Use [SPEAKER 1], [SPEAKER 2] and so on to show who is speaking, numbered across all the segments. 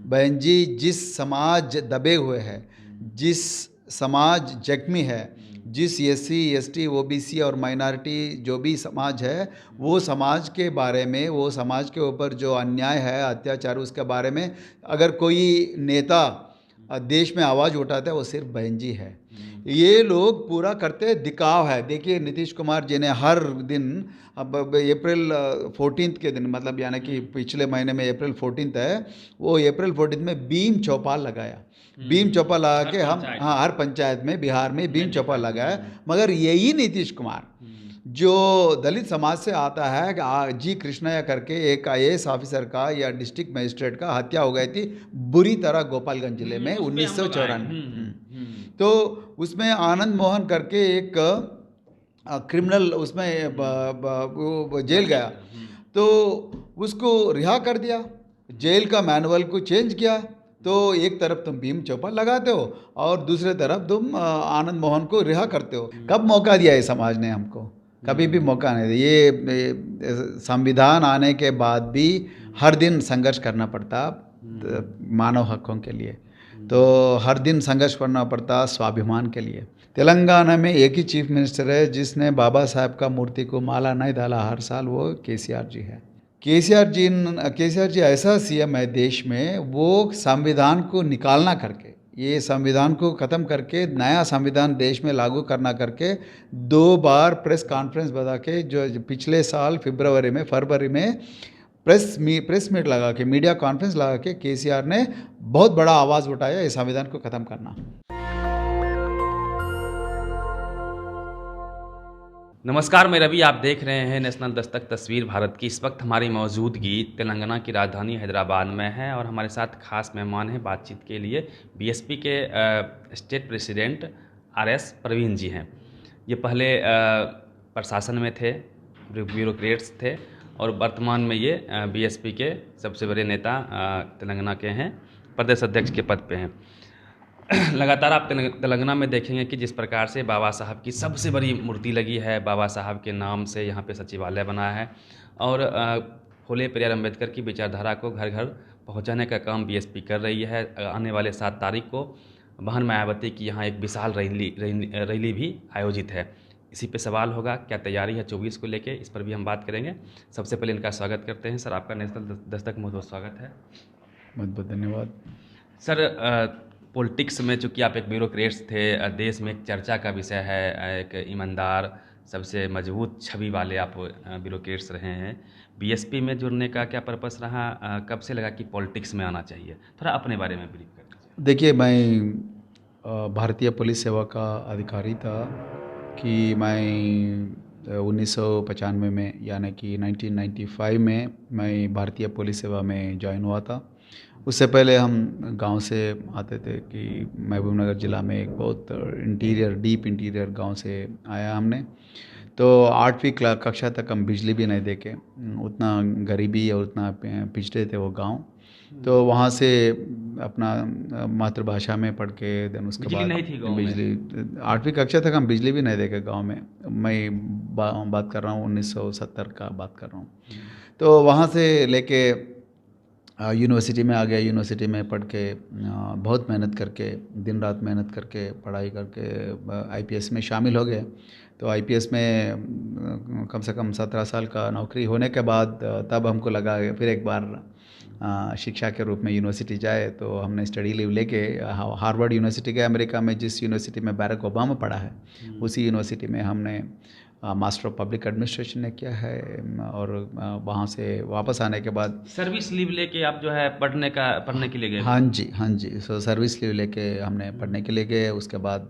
[SPEAKER 1] बहन जी, जिस समाज दबे हुए है, जिस समाज जख्मी है, जिस एससी एसटी ओबीसी और माइनॉरिटी जो भी समाज है, वो समाज के बारे में, वो समाज के ऊपर जो अन्याय है, अत्याचार, उसके बारे में अगर कोई नेता देश में आवाज़ उठाता है, वो सिर्फ बहन जी है। ये लोग पूरा करते दिखाव है। देखिए नीतीश कुमार जी ने हर दिन, अब अप्रैल 14 के दिन, मतलब यानी कि पिछले महीने में अप्रैल 14 है, वो अप्रैल 14 में बीम चौपाल लगाया। बीम चौपाल लगा के हम, हाँ, हर पंचायत में बिहार में बीम चौपाल लगाया। मगर यही नीतीश कुमार जो दलित समाज से आता है कि जी कृष्णया करके एक आईएएस ऑफिसर का या डिस्ट्रिक्ट मजिस्ट्रेट का हत्या हो गई थी बुरी तरह गोपालगंज जिले में 1994। तो उसमें आनंद मोहन करके एक क्रिमिनल उसमें वो जेल गया, तो उसको रिहा कर दिया। जेल का मैनुअल को चेंज किया। तो एक तरफ तुम भीम चौपाल लगाते हो और दूसरे तरफ तुम आनंद मोहन को रिहा करते हो। कब मौका दिया है समाज ने हमको? कभी भी मौका नहीं दिया। ये संविधान आने के बाद भी हर दिन संघर्ष करना पड़ता मानव हकों के लिए। तो हर दिन संघर्ष करना पड़ता स्वाभिमान के लिए। तेलंगाना में एक ही चीफ मिनिस्टर है जिसने बाबा साहब का मूर्ति को माला नहीं डाला हर साल, वो केसीआर जी है। केसीआर जी ऐसा सीएम है देश में, वो संविधान को निकालना करके, ये संविधान को ख़त्म करके नया संविधान देश में लागू करना करके 2 बार प्रेस कॉन्फ्रेंस बता के, जो पिछले साल फरवरी में प्रेस मीट लगा के, मीडिया कॉन्फ्रेंस लगा के केसीआर ने बहुत बड़ा आवाज़ उठाया इस संविधान को ख़त्म करना।
[SPEAKER 2] नमस्कार, मैं रवि। आप देख रहे हैं नेशनल दस्तक तस्वीर भारत की। इस वक्त हमारी मौजूदगी तेलंगाना की राजधानी हैदराबाद में है और हमारे साथ खास मेहमान हैं बातचीत के लिए। बीएसपी के स्टेट प्रेसिडेंट आरएस प्रवीण जी हैं। ये पहले प्रशासन में थे, ब्यूरोक्रेट्स थे, और वर्तमान में ये बीएसपी के सबसे बड़े नेता तेलंगाना के हैं, प्रदेश अध्यक्ष के पद पे हैं। लगातार आप तेलंगाना में देखेंगे कि जिस प्रकार से बाबा साहब की सबसे बड़ी मूर्ति लगी है, बाबा साहब के नाम से यहाँ पे सचिवालय बना है, और फुले पेरियार अम्बेडकर की विचारधारा को घर घर पहुँचाने का काम बीएसपी कर रही है। आने वाले 7 तारीख को बहन मायावती की यहाँ एक विशाल रैली भी आयोजित है। इसी पे सवाल होगा, क्या तैयारी है 24 को लेके, इस पर भी हम बात करेंगे। सबसे पहले इनका स्वागत करते हैं। सर, आपका नेशनल दस्तक में बहुत स्वागत है।
[SPEAKER 1] बहुत बहुत धन्यवाद।
[SPEAKER 2] सर, पॉलिटिक्स में चूँकि आप एक ब्यूरोक्रेट्स थे, देश में एक चर्चा का विषय है, एक ईमानदार, सबसे मजबूत छवि वाले आप ब्यूरोक्रेट्स रहे हैं। बीएसपी में जुड़ने का क्या पर्पस रहा? कब से लगा कि पॉलिटिक्स में आना चाहिए? थोड़ा अपने बारे में ब्रीफ कर दीजिए।
[SPEAKER 1] देखिए, मैं भारतीय पुलिस सेवा का अधिकारी था कि मैं 1995 में, यानी कि 1995 में मैं भारतीय पुलिस सेवा में ज्वाइन हुआ था। उससे पहले हम गांव से आते थे कि महबूबनगर ज़िला में एक बहुत डीप इंटीरियर गांव से आया हमने। तो 8वीं कक्षा तक हम बिजली भी नहीं देखे, उतना गरीबी और उतना पिछड़े थे वो गांव। तो वहाँ से अपना मातृभाषा में पढ़ के, देन उसके बाद
[SPEAKER 2] नहीं थी गाँव में?
[SPEAKER 1] बिजली 8वीं कक्षा तक हम बिजली भी नहीं देखे गांव में। मैं बात कर रहा हूँ 1970 का बात कर रहा हूँ। तो वहाँ से लेके यूनिवर्सिटी में आ गया। यूनिवर्सिटी में पढ़ के बहुत मेहनत करके, दिन रात मेहनत करके, पढ़ाई करके आईपीएस में शामिल हो गए। तो आईपीएस में कम से कम 17 साल का नौकरी होने के बाद तब हमको लगा फिर एक बार शिक्षा के रूप में यूनिवर्सिटी जाए। तो हमने स्टडी लीव लेके हार्वर्ड यूनिवर्सिटी गए अमेरिका में, जिस यूनिवर्सिटी में बैरक ओबामा पढ़ा है, उसी यूनिवर्सिटी में हमने मास्टर ऑफ पब्लिक एडमिनिस्ट्रेशन ने किया है। और वहाँ से वापस आने के बाद
[SPEAKER 2] सर्विस लीव लेके आप जो है पढ़ने के लिए गए?
[SPEAKER 1] हाँ जी, हाँ जी। सो सर्विस लीव लेके हमने पढ़ने के लिए गए। उसके बाद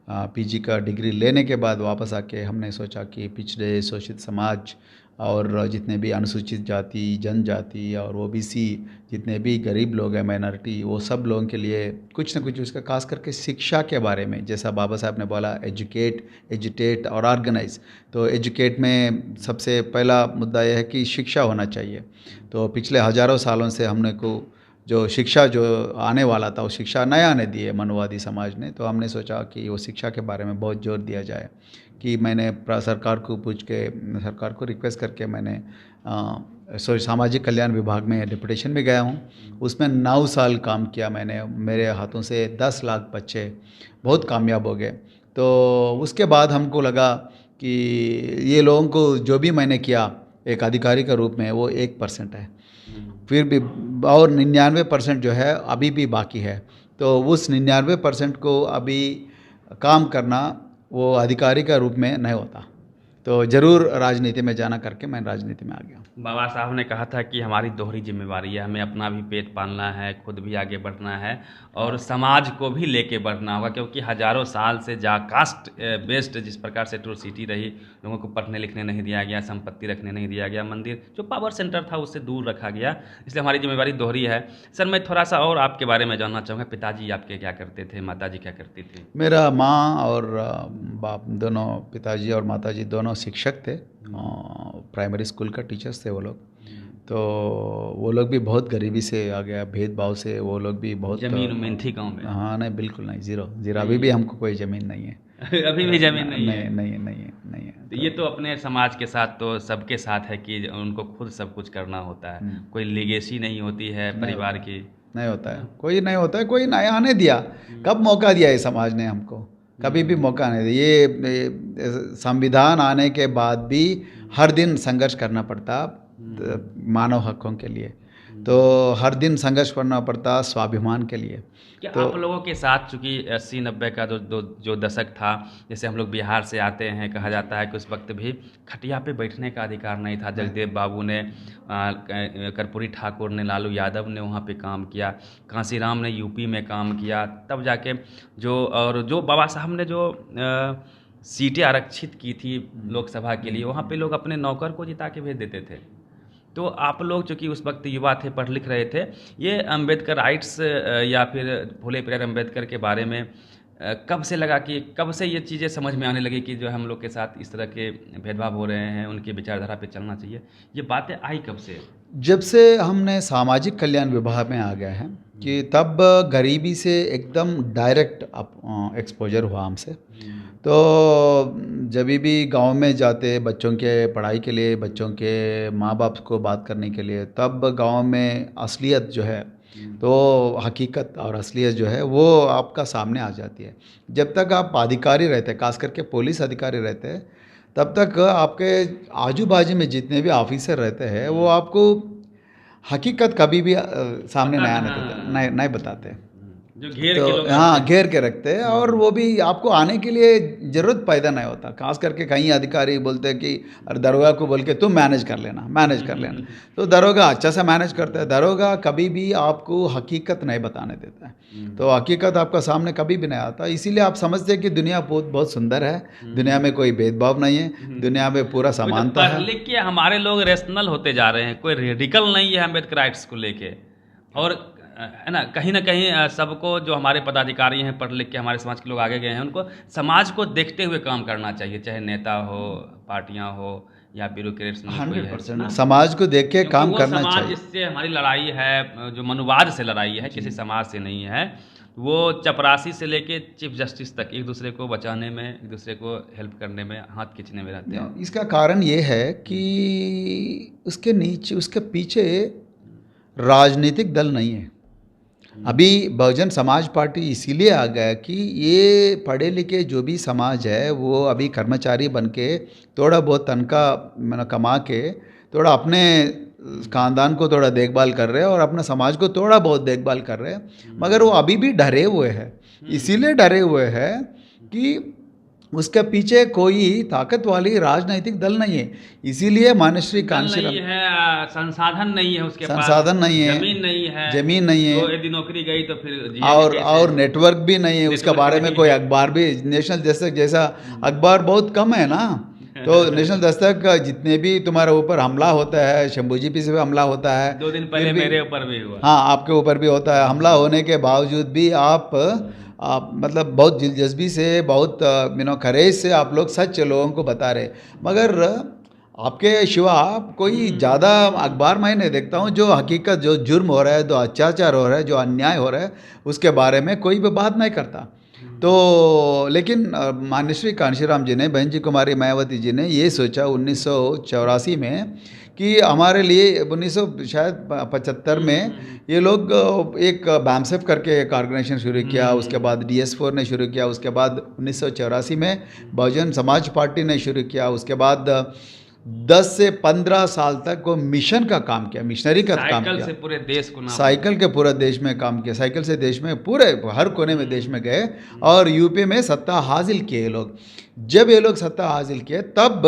[SPEAKER 1] पीजी का डिग्री लेने के बाद वापस आके हमने सोचा कि पिछड़े शोषित समाज और जितने भी अनुसूचित जाति, जनजाति और ओबीसी, जितने भी गरीब लोग हैं, माइनॉरिटी, वो सब लोगों के लिए कुछ ना कुछ, उसका खास करके शिक्षा के बारे में, जैसा बाबा साहब ने बोला, एजुकेट और ऑर्गेनाइज। तो एजुकेट में सबसे पहला मुद्दा यह है कि शिक्षा होना चाहिए। तो पिछले हज़ारों सालों से हमने को जो शिक्षा जो आने वाला था, वो शिक्षा नया आने दिए मनुवादी समाज ने। तो हमने सोचा कि वो शिक्षा के बारे में बहुत जोर दिया जाए। कि मैंने सरकार को रिक्वेस्ट करके मैंने सामाजिक कल्याण विभाग में डिप्यूटेशन में गया हूँ। उसमें 9 साल काम किया मैंने। मेरे हाथों से 10 लाख बच्चे बहुत कामयाब हो गए। तो उसके बाद हमको लगा कि ये लोगों को जो भी मैंने किया एक अधिकारी के रूप में वो 1% है, फिर भी और 99% जो है अभी भी बाकी है। तो उस 99% को अभी काम करना वो अधिकारी का रूप में नहीं होता। तो ज़रूर राजनीति में जाना करके मैं राजनीति में आ गया।
[SPEAKER 2] बाबा साहब ने कहा था कि हमारी दोहरी जिम्मेवारी है, हमें अपना भी पेट पालना है, खुद भी आगे बढ़ना है और समाज को भी लेके बढ़ना होगा, क्योंकि हजारों साल से कास्ट बेस्ड जिस प्रकार से एट्रोसिटी रही, लोगों को पढ़ने लिखने नहीं दिया गया, संपत्ति रखने नहीं दिया गया, मंदिर जो पावर सेंटर था उससे दूर रखा गया, इसलिए हमारी जिम्मेवारी दोहरी है। सर, मैं थोड़ा सा और आपके बारे में जानना चाहूँगा। पिताजी आपके क्या करते थे, माताजी क्या करती थी?
[SPEAKER 1] मेरा माँ और बाप दोनों, पिताजी और माताजी दोनों शिक्षक थे, प्राइमरी स्कूल का टीचर्स थे वो लोग। तो वो लोग भी बहुत गरीबी से आ गया, भेदभाव से वो लोग भी बहुत।
[SPEAKER 2] जमीन उमीन थी गाँव में?
[SPEAKER 1] हाँ नहीं, बिल्कुल नहीं, ज़ीरो ज़ीरो। अभी भी हमको कोई ज़मीन नहीं है।
[SPEAKER 2] अभी भी जमीन नहीं है?
[SPEAKER 1] नहीं है।
[SPEAKER 2] तो ये तो अपने समाज के साथ तो सबके साथ है कि उनको खुद सब कुछ करना होता है, कोई लीगेसी नहीं होती है परिवार की।
[SPEAKER 1] नहीं होता है, कोई नहीं होता है, कोई नहीं आने दिया। कब मौका दिया है समाज ने हमको? कभी भी मौका नहीं दिया। ये संविधान आने के बाद भी हर दिन संघर्ष करना पड़ता मानव हकों के लिए। तो हर दिन संघर्ष करना पड़ता स्वाभिमान के लिए।
[SPEAKER 2] क्या तो आप लोगों के साथ, चूँकि 80-90 का जो दशक था, जैसे हम लोग बिहार से आते हैं, कहा जाता है कि उस वक्त भी खटिया पे बैठने का अधिकार नहीं था। जगदेव बाबू ने, कर्पूरी ठाकुर ने, लालू यादव ने वहाँ पे काम किया, कांसीराम ने यूपी में काम किया, तब जाके जो बाबा साहब ने जो सीटें आरक्षित की थी लोकसभा के लिए, वहाँ पे लोग अपने नौकर को जिता के भेज देते थे। तो आप लोग चूँकि उस वक्त युवा थे, पढ़ लिख रहे थे, ये अम्बेडकर राइट्स या फिर फूले प्यारे अम्बेडकर के बारे में कब से लगा कि कब से ये चीज़ें समझ में आने लगी कि जो हम लोग के साथ इस तरह के भेदभाव हो रहे हैं, उनकी विचारधारा पे चलना चाहिए, ये बातें आई कब से?
[SPEAKER 1] जब से हमने सामाजिक कल्याण विभाग में आ गए हैं कि तब गरीबी से एकदम डायरेक्ट एक्सपोजर हुआ हमसे। तो जब भी गांव में जाते बच्चों के पढ़ाई के लिए, बच्चों के माँ बाप को बात करने के लिए, तब गांव में असलियत जो है, तो हकीकत और असलियत जो है वो आपका सामने आ जाती है। जब तक आप अधिकारी रहते, खास करके पुलिस अधिकारी रहते हैं, तब तक आपके आजू बाजू में जितने भी ऑफिसर रहते हैं वो आपको हकीकत कभी भी सामने नहीं बताते।
[SPEAKER 2] जो घेर
[SPEAKER 1] तो
[SPEAKER 2] के लोग
[SPEAKER 1] हाँ, घेर के रखते हैं और वो भी आपको आने के लिए ज़रूरत पैदा नहीं होता। खास करके कई अधिकारी बोलते हैं कि अरे दरोगा को बोल के तुम मैनेज कर लेना। तो दरोगा अच्छा से मैनेज करता है। दरोगा कभी भी आपको हकीकत नहीं बताने देता है। तो हकीकत आपका सामने कभी भी नहीं आता। इसीलिए आप समझते हैं कि दुनिया बहुत सुंदर है, दुनिया में कोई भेदभाव नहीं है, दुनिया में पूरा समानता है।
[SPEAKER 2] पढ़ लिख के हमारे लोग रेशनल होते जा रहे हैं, कोई रेडिकल नहीं है अम्बेडकर राइट्स को लेके। और है ना कहीं सबको, जो हमारे पदाधिकारी हैं पढ़ लिख के हमारे समाज के लोग आगे गए हैं, उनको समाज को देखते हुए काम करना चाहिए, चाहे नेता हो, पार्टियां हो या ब्यूरोक्रेट्स।
[SPEAKER 1] 100% समाज को देख के काम करना चाहिए।
[SPEAKER 2] जिससे हमारी लड़ाई है, जो मनुवाद से लड़ाई है, किसी समाज से नहीं है, वो चपरासी से लेके चीफ जस्टिस तक एक दूसरे को बचाने में, एक दूसरे को हेल्प करने में, हाथ खींचने में रहते हैं।
[SPEAKER 1] इसका कारण ये है कि उसके पीछे राजनीतिक दल नहीं है। अभी बहुजन समाज पार्टी इसीलिए आ गया कि ये पढ़े लिखे जो भी समाज है वो अभी कर्मचारी बन के थोड़ा बहुत तनख्वाह कमा के थोड़ा अपने ख़ानदान को थोड़ा देखभाल कर रहे हैं और अपने समाज को थोड़ा बहुत देखभाल कर रहे हैं, मगर वो अभी भी डरे हुए हैं। इसीलिए डरे हुए हैं कि उसके पीछे कोई ताकत वाली राजनीतिक दल नहीं है। इसीलिए मानश्री कांशीराम
[SPEAKER 2] नहीं है, संसाधन नहीं है, उसके पास
[SPEAKER 1] संसाधन नहीं है, जमीन नहीं है,
[SPEAKER 2] तो यदि नौकरी गई तो फिर
[SPEAKER 1] और नेटवर्क भी नहीं है। उसके बारे में कोई अखबार भी, नेशनल दस्तक जैसा अखबार बहुत कम है ना। तो नेशनल दस्तक जितने भी तुम्हारे ऊपर हमला होता है, शंभू जी पी से भी हमला होता है,
[SPEAKER 2] 2 दिन पहले मेरे ऊपर भी हुआ।
[SPEAKER 1] हाँ, आपके ऊपर भी होता है। हमला होने के बावजूद भी आप मतलब बहुत दिलचस्पी से, बहुत करेज से आप लोग सच लोगों को बता रहे, मगर आपके सिवा कोई ज़्यादा अखबार मैं नहीं देखता हूँ जो हकीकत, जो जुर्म हो रहा है, जो अत्याचार हो रहा है, जो अन्याय हो रहा है, उसके बारे में कोई भी बात नहीं करता। तो लेकिन मान्यश्री कांशीराम जी ने, बहन जी कुमारी मायावती जी ने ये सोचा 1984 में कि हमारे लिए 1975 में ये लोग एक बैमसेफ करके एक ऑर्गेनाइजेशन शुरू किया, उसके बाद DS4 ने शुरू किया, उसके बाद 1984 में बहुजन समाज पार्टी ने शुरू किया, उसके बाद 10 से 15 साल तक वो मिशन का काम किया, मिशनरी का काम
[SPEAKER 2] साइकिल
[SPEAKER 1] किया,
[SPEAKER 2] से पूरे देश को
[SPEAKER 1] साइकिल के पूरे देश में काम किया, साइकिल से देश में पूरे हर कोने में देश में गए और यूपी में सत्ता हासिल किए ये लोग। जब ये लोग सत्ता हासिल किए तब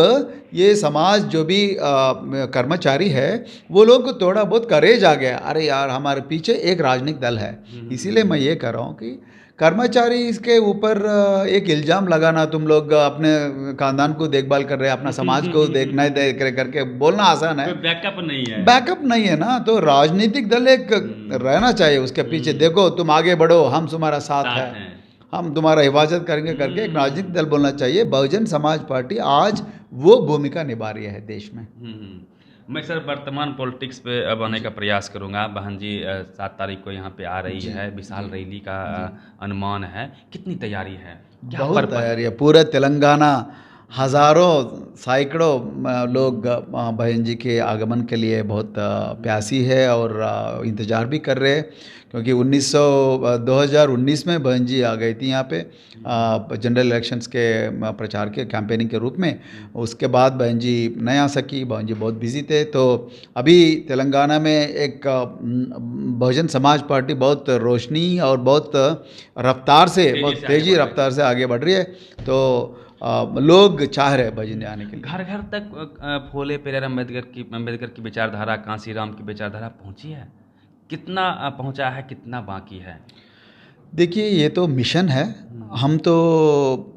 [SPEAKER 1] ये समाज जो भी कर्मचारी है वो लोग को थोड़ा बहुत करेज आ गया, अरे यार हमारे पीछे एक राजनीतिक दल है। इसीलिए मैं ये कह रहा हूँ कि कर्मचारी इसके ऊपर एक इल्ज़ाम लगाना, तुम लोग अपने खानदान को देखभाल कर रहे हैं, अपना समाज को देखना देख रहे करके बोलना आसान है,
[SPEAKER 2] बैकअप नहीं है,
[SPEAKER 1] बैकअप नहीं है ना। तो राजनीतिक दल एक रहना चाहिए उसके पीछे, देखो तुम आगे बढ़ो, हम तुम्हारा साथ है, हम तुम्हारा हिफाजत करेंगे करके एक राजनीतिक दल बोलना चाहिए। बहुजन समाज पार्टी आज वो भूमिका निभा रही है देश में।
[SPEAKER 2] मैं सर वर्तमान पॉलिटिक्स पे अब आने का प्रयास करूंगा। बहन जी 7 तारीख को यहाँ पे आ रही है, विशाल रैली का अनुमान है, कितनी तैयारी है?
[SPEAKER 1] बहुत तैयारी है, पूरे तेलंगाना हज़ारों सैकड़ों लोग बहन जी के आगमन के लिए बहुत प्यासी है और इंतज़ार भी कर रहे हैं, क्योंकि 2019 में बहन जी आ गई थी यहाँ पे जनरल इलेक्शंस के प्रचार के कैंपेनिंग के रूप में। उसके बाद बहन जी नहीं आ सकी, बहन जी बहुत बिजी थे। तो अभी तेलंगाना में एक बहुजन समाज पार्टी बहुत रोशनी और बहुत रफ्तार से, बहुत तेज़ी रफ्तार से आगे बढ़ रही है। तो लोग चाह रहे हैं भजन आने के लिए।
[SPEAKER 2] घर घर तक फूले पेरियार अम्बेडकर की विचारधारा, कांसीराम की विचारधारा पहुंची है? कितना पहुंचा है, कितना बाकी है? देखिए
[SPEAKER 1] ये तो मिशन है, हम तो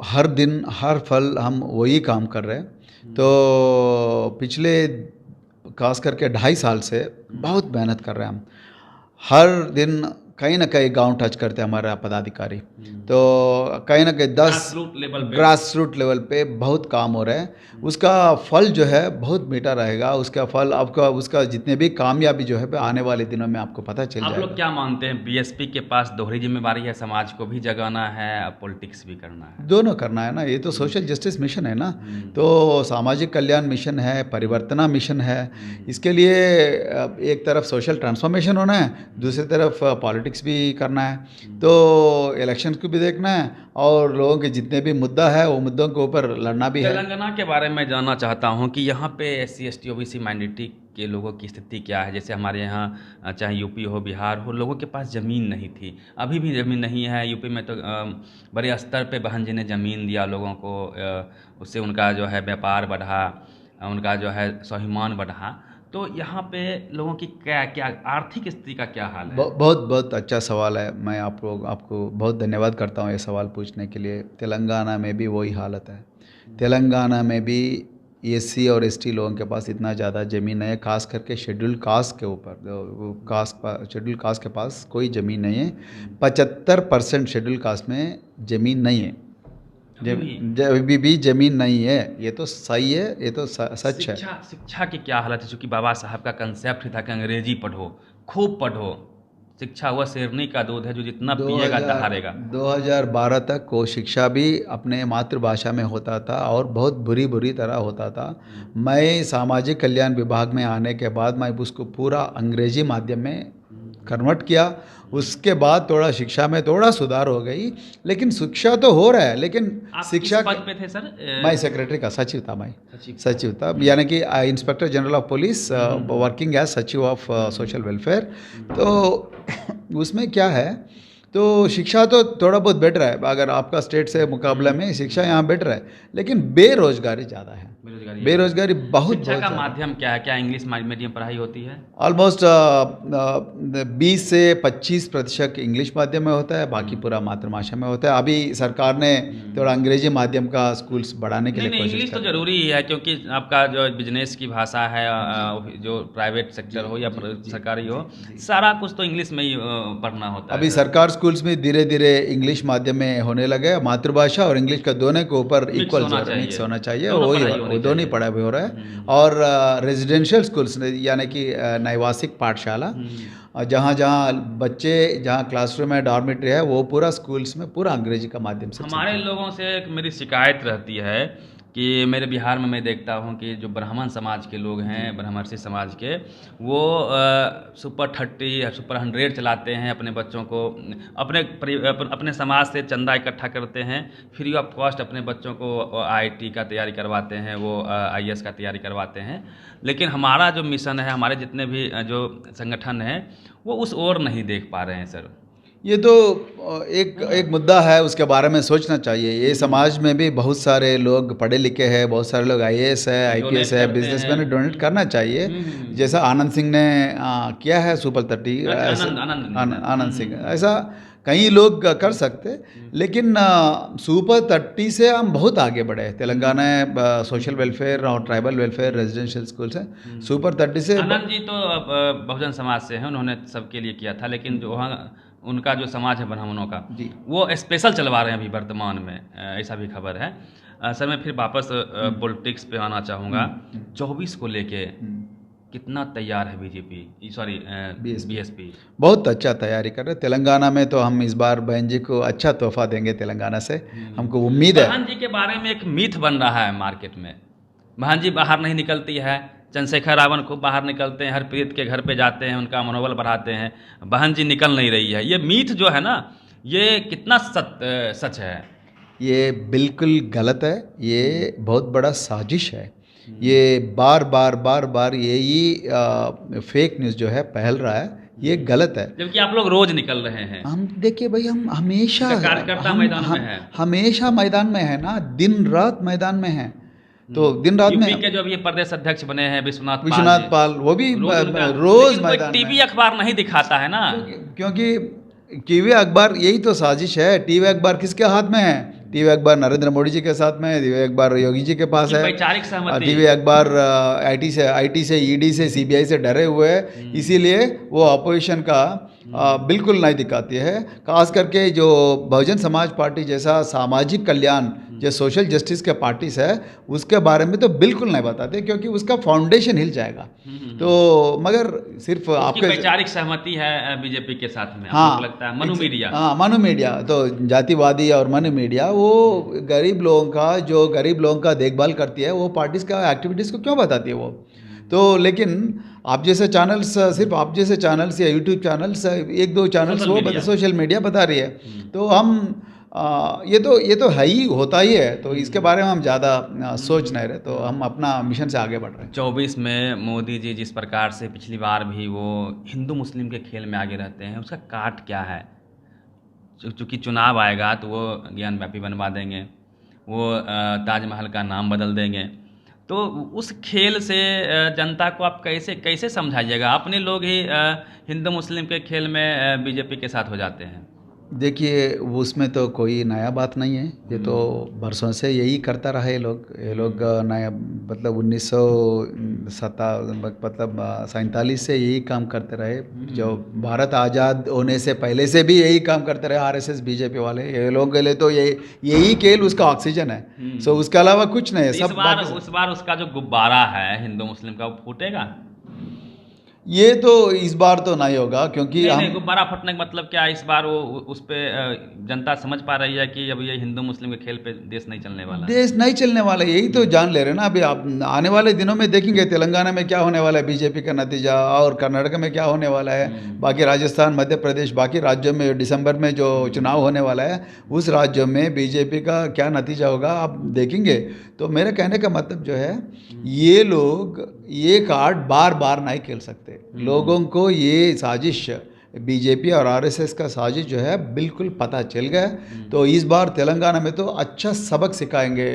[SPEAKER 1] हर दिन हर पल हम वही काम कर रहे हैं। तो पिछले खास करके 2.5 साल से बहुत मेहनत कर रहे हैं हम, हर दिन कहीं ना कहीं गांव टच करते हैं हमारे पदाधिकारी। तो कहीं ना कहीं 10 ग्रास रूट लेवल पे बहुत काम हो रहा है, उसका फल जो है बहुत मीठा रहेगा। उसका फल आपका, उसका जितने भी कामयाबी जो है आने वाले दिनों में आपको पता चल जाएगा।
[SPEAKER 2] आप लोग क्या मानते हैं, बीएसपी के पास दोहरी जिम्मेवारी है, समाज को भी जगाना है, पॉलिटिक्स भी करना है?
[SPEAKER 1] दोनों करना है ना, ये तो सोशल जस्टिस मिशन है ना, तो सामाजिक कल्याण मिशन है, परिवर्तना मिशन है। इसके लिए एक तरफ सोशल ट्रांसफॉर्मेशन होना है, दूसरी तरफ पॉलिटिक्स भी करना है, तो इलेक्शन को भी देखना है और लोगों के जितने भी मुद्दा है वो मुद्दों के ऊपर लड़ना भी है।
[SPEAKER 2] तेलंगाना के बारे में जानना चाहता हूं कि यहाँ पे SC ST OBC माइनॉरिटी के लोगों की स्थिति क्या है? जैसे हमारे यहाँ चाहे यूपी हो, बिहार हो, लोगों के पास ज़मीन नहीं थी, अभी भी ज़मीन नहीं है। यूपी में तो बड़े स्तर पे बहन जी ने ज़मीन दिया लोगों को, उससे उनका जो है व्यापार बढ़ा, उनका जो है स्वाभिमान बढ़ा। तो यहाँ पे लोगों की क्या आर्थिक स्थिति का क्या हाल है?
[SPEAKER 1] बहुत अच्छा सवाल है, मैं आपको बहुत धन्यवाद करता हूँ ये सवाल पूछने के लिए। तेलंगाना में भी वही हालत है, तेलंगाना में भी SC और ST लोगों के पास इतना ज़्यादा ज़मीन नहीं है, खास करके शेड्यूल्ड कास्ट के ऊपर। शेड्यूल्ड कास्ट के पास कोई ज़मीन नहीं है, 75% शेड्यूल्ड कास्ट में ज़मीन नहीं है, अभी भी ज़मीन नहीं है। ये तो सही है, ये तो सच है।
[SPEAKER 2] शिक्षा की क्या हालत है? चूँकि बाबा साहब का कंसेप्ट था कि अंग्रेजी पढ़ो, खूब पढ़ो, शिक्षा वह शेरनी का दूध है जो जितना पिएगा दहाड़ेगा।
[SPEAKER 1] 2012 तक वो शिक्षा भी अपने मातृभाषा में होता था और बहुत बुरी तरह होता था। मैं सामाजिक कल्याण विभाग में आने के बाद मैं उसको पूरा अंग्रेजी माध्यम में कन्वर्ट किया। उसके बाद थोड़ा शिक्षा में थोड़ा सुधार हो गई, लेकिन शिक्षा तो हो रहा है, लेकिन शिक्षा
[SPEAKER 2] पद पे थे सर?
[SPEAKER 1] मैं सेक्रेटरी का सचिव था, मैं सचिव था, यानी कि inspector general of police, working as सचिव ऑफ सोशल वेलफेयर। तो उसमें क्या है, तो शिक्षा तो थोड़ा बहुत बेटर है, अगर आपका स्टेट से मुकाबला में शिक्षा यहाँ बेटर है, लेकिन बेरोजगारी ज़्यादा है, बेरोजगारी बहुत।
[SPEAKER 2] शिक्षा का माध्यम क्या है? क्या इंग्लिश मीडियम पढ़ाई होती है?
[SPEAKER 1] ऑलमोस्ट 20 से 25% इंग्लिश माध्यम में होता है, बाकी पूरा मातृभाषा में होता है। अभी सरकार ने थोड़ा अंग्रेजी माध्यम का स्कूल्स बढ़ाने के लिए कोशिश
[SPEAKER 2] इंग्लिश तो जरूरी ही है, क्योंकि आपका जो बिजनेस की भाषा है, जो प्राइवेट सेक्टर हो या सरकारी हो, सारा कुछ तो इंग्लिश में ही पढ़ना होता है।
[SPEAKER 1] अभी सरकार स्कूल्स में धीरे धीरे इंग्लिश माध्यम में होने लगे, मातृभाषा और इंग्लिश का दोनों के ऊपर इक्वल मिक्स होना चाहिए, वही दोनों ही पढ़ाई भी हो रहा है। और रेजिडेंशियल स्कूल्स यानी कि नैवासिक पाठशाला, जहाँ बच्चे जहाँ क्लासरूम में डॉर्मेटरी है, वो पूरा स्कूल्स में पूरा अंग्रेजी का माध्यम से।
[SPEAKER 2] हमारे लोगों से मेरी शिकायत रहती है कि मेरे बिहार में मैं देखता हूँ कि जो ब्राह्मण समाज के लोग हैं, ब्रह्मर्षि समाज के, वो सुपर 30 सुपर 100 चलाते हैं अपने बच्चों को, अपने समाज से चंदा इकट्ठा करते हैं, फ्री ऑफ कॉस्ट अपने बच्चों को आईआईटी का तैयारी करवाते हैं, वो आईएएस का तैयारी करवाते हैं। लेकिन हमारा जो मिशन है, हमारे जितने भी जो संगठन हैं, वो उस ओर नहीं देख पा रहे हैं सर।
[SPEAKER 1] ये तो एक मुद्दा है, उसके बारे में सोचना चाहिए। ये समाज में भी बहुत सारे लोग पढ़े लिखे हैं, बहुत सारे लोग आईएएस है, आईपीएस है, बिजनेसमैन है, डोनेट करना चाहिए। जैसा आनंद सिंह ने किया है सुपर 30, आनंद सिंह, ऐसा कई लोग कर सकते। लेकिन सुपर 30 से हम बहुत आगे बढ़े हैं। तेलंगाना सोशल वेलफेयर और ट्राइबल वेलफेयर रेजिडेंशियल स्कूल्स हैं, सुपर 30 से।
[SPEAKER 2] आनंद जी तो बहुजन समाज से हैं, उन्होंने सबके लिए किया था, लेकिन जो वहाँ उनका जो समाज है ब्राह्मणों का, वो स्पेशल चलवा रहे हैं अभी वर्तमान में, ऐसा भी खबर है। सर मैं फिर वापस पॉलिटिक्स पे आना चाहूँगा। 24 को लेके कितना तैयार है बीजेपी, सॉरी बीएसपी?
[SPEAKER 1] बहुत अच्छा तैयारी कर रहे हैं। तेलंगाना में तो हम इस बार बहन जी को अच्छा तोहफा देंगे तेलंगाना से, हमको उम्मीद है।
[SPEAKER 2] बहन जी के बारे में एक मिथ बन रहा है मार्केट में, बहन जी बाहर नहीं निकलती है, चंद्रशेखर रावण खूब बाहर निकलते हैं, हरप्रीत के घर पे जाते हैं, उनका मनोबल बढ़ाते हैं, बहन जी निकल नहीं रही है। ये मीथ जो है ना, ये कितना सच है?
[SPEAKER 1] ये बिल्कुल गलत है, ये बहुत बड़ा साजिश है। ये बार बार यही फेक न्यूज़ जो है फैल रहा है, ये गलत है।
[SPEAKER 2] जबकि आप लोग रोज निकल रहे हैं।
[SPEAKER 1] हम देखिए भाई, हम हमेशा
[SPEAKER 2] कार्यकर्ता मैदान में है,
[SPEAKER 1] हमेशा मैदान में है ना, दिन रात मैदान में है। तो दिन रात में
[SPEAKER 2] के जो अभी प्रदेश अध्यक्ष बने हैं
[SPEAKER 1] विश्वनाथ पाल, वो भी रोज मैदान में।
[SPEAKER 2] टीवी अखबार नहीं दिखाता है ना,
[SPEAKER 1] क्योंकि टीवी अखबार, यही तो साजिश है। टीवी अखबार किसके हाथ में है? टीवी अखबार नरेंद्र मोदी जी के साथ में है, टीवी अखबार योगी जी के पास है। टीवी अखबार आईटी से ईडी से सीबीआई से डरे हुए हैं, इसीलिए वो अपोजिशन का बिल्कुल नहीं दिखाती है। खास करके जो बहुजन समाज पार्टी जैसा सामाजिक कल्याण, जो सोशल जस्टिस के पार्टीज है, उसके बारे में तो बिल्कुल नहीं बताते, क्योंकि उसका फाउंडेशन हिल जाएगा। तो मगर सिर्फ आपके
[SPEAKER 2] वैचारिक सहमति है बीजेपी के साथ में,
[SPEAKER 1] हाँ
[SPEAKER 2] लगता है मनु मीडिया।
[SPEAKER 1] हाँ, मनु मीडिया तो जातिवादी और मनु मीडिया, वो गरीब लोगों का, जो गरीब लोगों का देखभाल करती है, वो पार्टीज का एक्टिविटीज़ को क्यों बताती है वो? तो लेकिन आप जैसे चैनल्स, सिर्फ आप जैसे चैनल्स या यूट्यूब चैनल्स, एक दो चैनल्स वो सोशल मीडिया बता रही है। तो हम ये तो है ही, होता ही है। तो इसके बारे में हम ज़्यादा सोच नहीं रहे, तो हम अपना मिशन से आगे बढ़ रहे हैं।
[SPEAKER 2] 24 में मोदी जी जिस प्रकार से पिछली बार भी वो हिंदू मुस्लिम के खेल में आगे रहते हैं, उसका काट क्या है? चूँकि चुनाव आएगा तो वो ज्ञानव्यापी बनवा देंगे, वो ताजमहल का नाम बदल देंगे। तो उस खेल से जनता को आप कैसे समझाइएगा? अपने लोग ही हिंदू मुस्लिम के खेल में बीजेपी के साथ हो जाते हैं।
[SPEAKER 1] देखिए, उसमें तो कोई नया बात नहीं है, ये तो बरसों से यही करता रहा ये लोग नया, मतलब 1947 से यही काम करते रहे। जो भारत आज़ाद होने से पहले से भी यही काम करते रहे आरएसएस बीजेपी वाले। ये लोग के लिए तो यही खेल उसका ऑक्सीजन है। सो उसके अलावा कुछ नहीं है।
[SPEAKER 2] सब इस बार उसका जो गुब्बारा है हिंदू मुस्लिम का, वो फूटेगा?
[SPEAKER 1] ये तो इस बार तो नहीं होगा, क्योंकि
[SPEAKER 2] नहीं, गुब्बारा फटने का मतलब क्या? इस बार वो उस पे जनता समझ पा रही है कि अब ये हिंदू मुस्लिम के खेल पे देश नहीं चलने वाला,
[SPEAKER 1] देश नहीं चलने वाला, यही तो जान ले रहे हैं ना। अभी आप आने वाले दिनों में देखेंगे तेलंगाना में क्या होने वाला है बीजेपी का नतीजा, और कर्नाटक में क्या होने वाला है, बाकी राजस्थान, मध्य प्रदेश, बाकी राज्यों में दिसंबर में जो चुनाव होने वाला है, उस राज्यों में बीजेपी का क्या नतीजा होगा आप देखेंगे। तो मेरे कहने का मतलब जो है, ये लोग ये कार्ड बार बार नहीं खेल सकते। लोगों को ये साजिश, बीजेपी और आरएसएस का साजिश जो है बिल्कुल पता चल गया। तो इस बार तेलंगाना में तो अच्छा सबक सिखाएंगे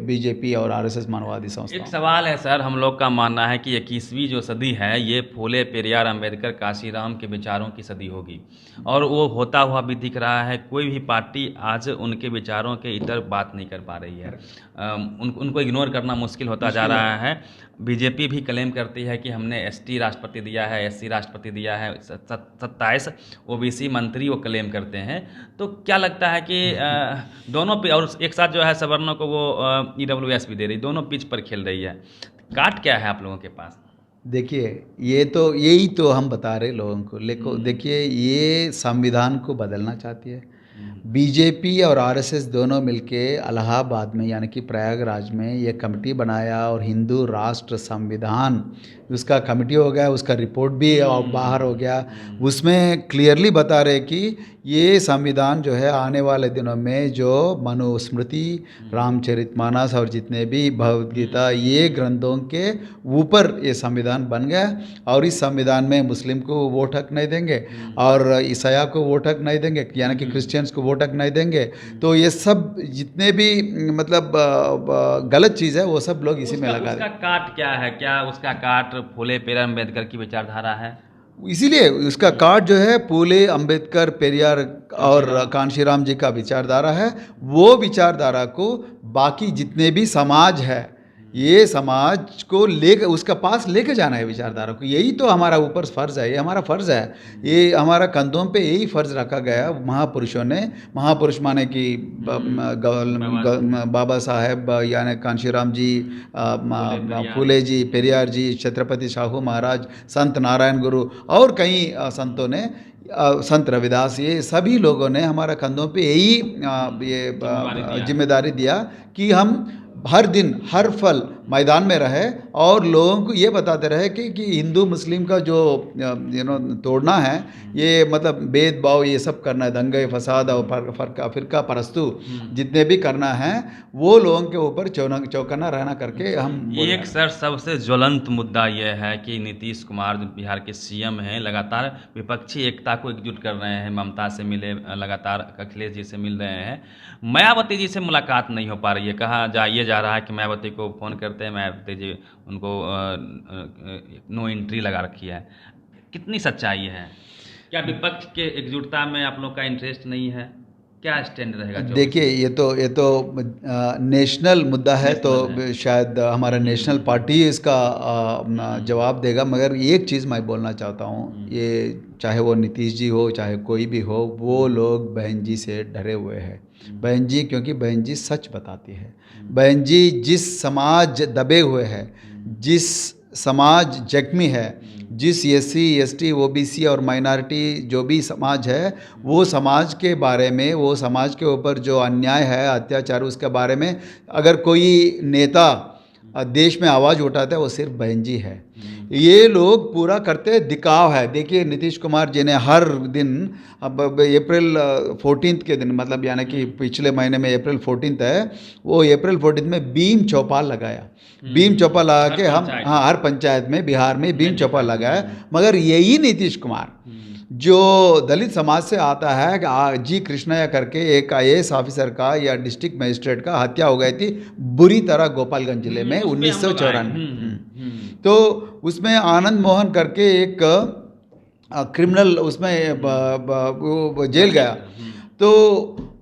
[SPEAKER 1] बीजेपी और आरएसएस मानववादी संस्था।
[SPEAKER 2] एक सवाल है सर, हम लोग का मानना है कि 21वीं जो सदी है, ये फूले पेरियार अम्बेडकर काशीराम के विचारों की सदी होगी, और वो होता हुआ भी दिख रहा है। कोई भी पार्टी आज उनके विचारों के इतर बात नहीं कर पा रही है। उनको इग्नोर करना मुश्किल होता जा रहा है। बीजेपी भी क्लेम करती है कि हमने एसटी राष्ट्रपति दिया है, एससी राष्ट्रपति दिया है, 27 ओबीसी मंत्री वो क्लेम करते हैं। तो क्या लगता है कि दोनों पे, और एक साथ जो है सवर्णों को वो ईडब्ल्यूएस भी दे रही, दोनों पिच पर खेल रही है। काट क्या है आप लोगों के पास?
[SPEAKER 1] देखिए, यही तो हम बता रहे लोगों को। देखिए, ये संविधान को बदलना चाहती है। बीजेपी और आरएसएस दोनों मिलके इलाहाबाद में यानी कि प्रयागराज में ये कमेटी बनाया और हिंदू राष्ट्र संविधान उसका कमेटी हो गया, उसका रिपोर्ट भी बाहर हो गया। उसमें क्लियरली बता रहे कि ये संविधान जो है आने वाले दिनों में जो मनुस्मृति, रामचरितमानस और जितने भी भगवद गीता ये ग्रंथों के ऊपर ये संविधान बन गया और इस संविधान में मुस्लिम को वोट हक नहीं देंगे और ईसाया को वोट हक नहीं देंगे, यानी कि क्रिश्चियंस को वोट हक नहीं देंगे। तो ये सब जितने भी मतलब गलत चीज़ है वो सब लोग इसी में लगा
[SPEAKER 2] उसका काट क्या है? क्या उसका काट फूले पेरा अम्बेडकर की विचारधारा है?
[SPEAKER 1] इसीलिए उसका कार्ड जो है फूले अंबेडकर पेरियार और कांशीराम जी का विचारधारा है। वो विचारधारा को बाकी जितने भी समाज है ये समाज को लेकर उसका पास लेके जाना है विचारधारा को। यही तो हमारा ऊपर फ़र्ज़ है, ये हमारा फ़र्ज़ है, ये हमारा कंधों पे यही फ़र्ज़ रखा गया महापुरुषों ने। महापुरुष माने कि बाबा साहेब यानी कांशीराम जी, फूले जी, पेरियार जी, छत्रपति शाहू महाराज, संत नारायण गुरु और कई संतों ने, संत रविदास, ये सभी लोगों ने हमारा कंधों पे यही ये जिम्मेदारी दिया कि हम हर दिन हर पल मैदान में रहे और लोगों को ये बताते रहे कि हिंदू मुस्लिम का जो तोड़ना है, ये मतलब भेदभाव ये सब करना है, दंगे फसाद और फ़िरका परस्तु जितने भी करना है वो लोगों के ऊपर चौकन्ना रहना करके हम
[SPEAKER 2] एक सर सबसे ज्वलंत मुद्दा यह है कि नीतीश कुमार बिहार के सीएम हैं, लगातार विपक्षी एकता को एकजुट कर रहे हैं। ममता से मिले, लगातार अखिलेश जी से मिल रहे हैं, मायावती जी से मुलाकात नहीं हो पा रही है। कहा जा रहा है कि मायावती को फ़ोन करते हैं, मायावती जी उनको नो एंट्री लगा रखी है। कितनी सच्चाई है? क्या विपक्ष के एकजुटता में आप लोग का इंटरेस्ट नहीं है? क्या स्टैंड रहेगा?
[SPEAKER 1] देखिए ये तो नेशनल मुद्दा है, तो शायद हमारा नेशनल पार्टी इसका जवाब देगा। मगर एक चीज़ मैं बोलना चाहता हूँ, ये चाहे वो नीतीश जी हो चाहे कोई भी हो, वो लोग बहन जी से डरे हुए हैं। बहन जी, क्योंकि बहन जी सच बताती है। बहन जी जिस समाज दबे हुए है, जिस समाज जख्मी है, जिस एससी एसटी ओबीसी और माइनॉरिटी जो भी समाज है, वो समाज के बारे में, वो समाज के ऊपर जो अन्याय है, अत्याचार, उसके बारे में अगर कोई नेता देश में आवाज़ उठाता है वो सिर्फ बहन जी है। ये लोग पूरा करते दिखाव है। देखिए नीतीश कुमार जी ने हर दिन, अब अप्रैल 14 के दिन, मतलब यानी कि पिछले महीने में अप्रैल 14 है, वो अप्रैल 14 में बीम चौपाल लगाया। बीम चौपाल लगा के हम हर पंचायत में बिहार में बीम चौपाल लगाया। मगर यही नीतीश कुमार जो दलित समाज से आता है, जी कृष्णया करके एक IAS ऑफिसर का या डिस्ट्रिक्ट मजिस्ट्रेट का हत्या हो गई थी बुरी तरह गोपालगंज जिले में 1994। तो उसमें आनंद मोहन करके एक क्रिमिनल उसमें जेल गया, तो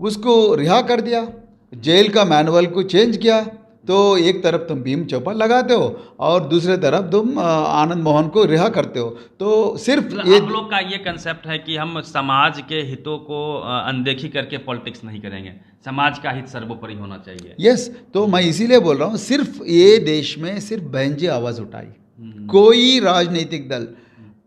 [SPEAKER 1] उसको रिहा कर दिया, जेल का मैनुअल को चेंज किया। तो एक तरफ तुम भीम चौपाल लगाते हो और दूसरे तरफ तुम आनंद मोहन को रिहा करते हो। तो सिर्फ ये
[SPEAKER 2] आप लोग का ये कंसेप्ट है कि हम समाज के हितों को अनदेखी करके पॉलिटिक्स नहीं करेंगे, समाज का हित सर्वोपरि होना चाहिए।
[SPEAKER 1] यस, तो मैं इसीलिए बोल रहा हूँ, सिर्फ ये देश में सिर्फ बहन जी आवाज़ उठाई, कोई राजनीतिक दल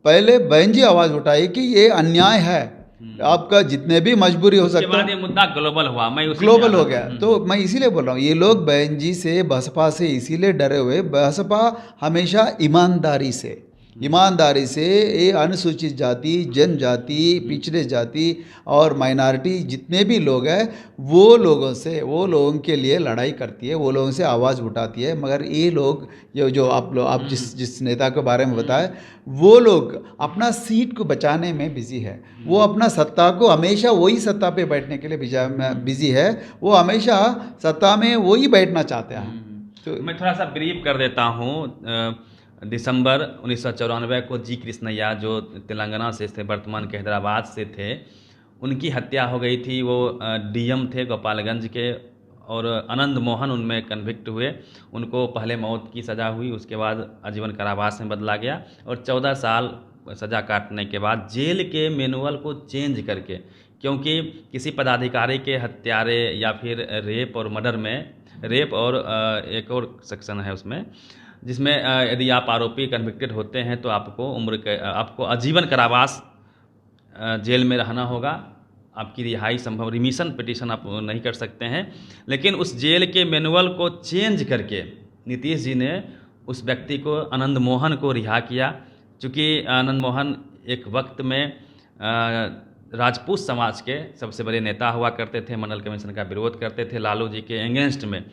[SPEAKER 1] पहले बहन जी आवाज़ उठाई कि ये अन्याय है, आपका जितने भी मजबूरी हो सकता है।
[SPEAKER 2] ये मुद्दा ग्लोबल हुआ,
[SPEAKER 1] ग्लोबल हो गया। तो मैं इसीलिए बोल रहा हूँ, ये लोग बहन जी से, बसपा से इसीलिए डरे हुए। बसपा हमेशा ईमानदारी से ये अनुसूचित जाति, जनजाति, पिछड़े जाति और माइनॉरिटी जितने भी लोग हैं वो लोगों के लिए लड़ाई करती है, वो लोगों से आवाज़ उठाती है। मगर ये लोग, ये जो आप जिस नेता के बारे में बताए, वो लोग अपना सीट को बचाने में बिजी है। वो अपना सत्ता को, हमेशा वही सत्ता पे बैठने के लिए बिजी है, वो हमेशा सत्ता में वही बैठना चाहते हैं।
[SPEAKER 2] तो मैं थोड़ा सा ब्रीफ कर देता हूँ। दिसंबर 1994 को जी कृष्णया जो तेलंगाना से थे, वर्तमान के हैदराबाद से थे, उनकी हत्या हो गई थी। वो DM थे गोपालगंज के और आनंद मोहन उनमें कन्विक्ट हुए। उनको पहले मौत की सज़ा हुई, उसके बाद आजीवन कारावास में बदला गया और 14 साल सज़ा काटने के बाद जेल के मैनुअल को चेंज करके, क्योंकि किसी पदाधिकारी के हत्यारे या फिर रेप और मर्डर में, रेप और एक और सेक्शन है उसमें, जिसमें यदि आप आरोपी कन्विक्टेड होते हैं तो आपको आजीवन कारावास जेल में रहना होगा आपकी रिहाई संभव, रिमिशन पिटीशन आप नहीं कर सकते हैं, लेकिन उस जेल के मैनुअल को चेंज करके नीतीश जी ने उस व्यक्ति को, आनंद मोहन को रिहा किया। चूँकि आनंद मोहन एक वक्त में राजपूत समाज के सबसे बड़े नेता हुआ करते थे, मंडल कमीशन का विरोध करते थे, लालू जी के अगेंस्ट में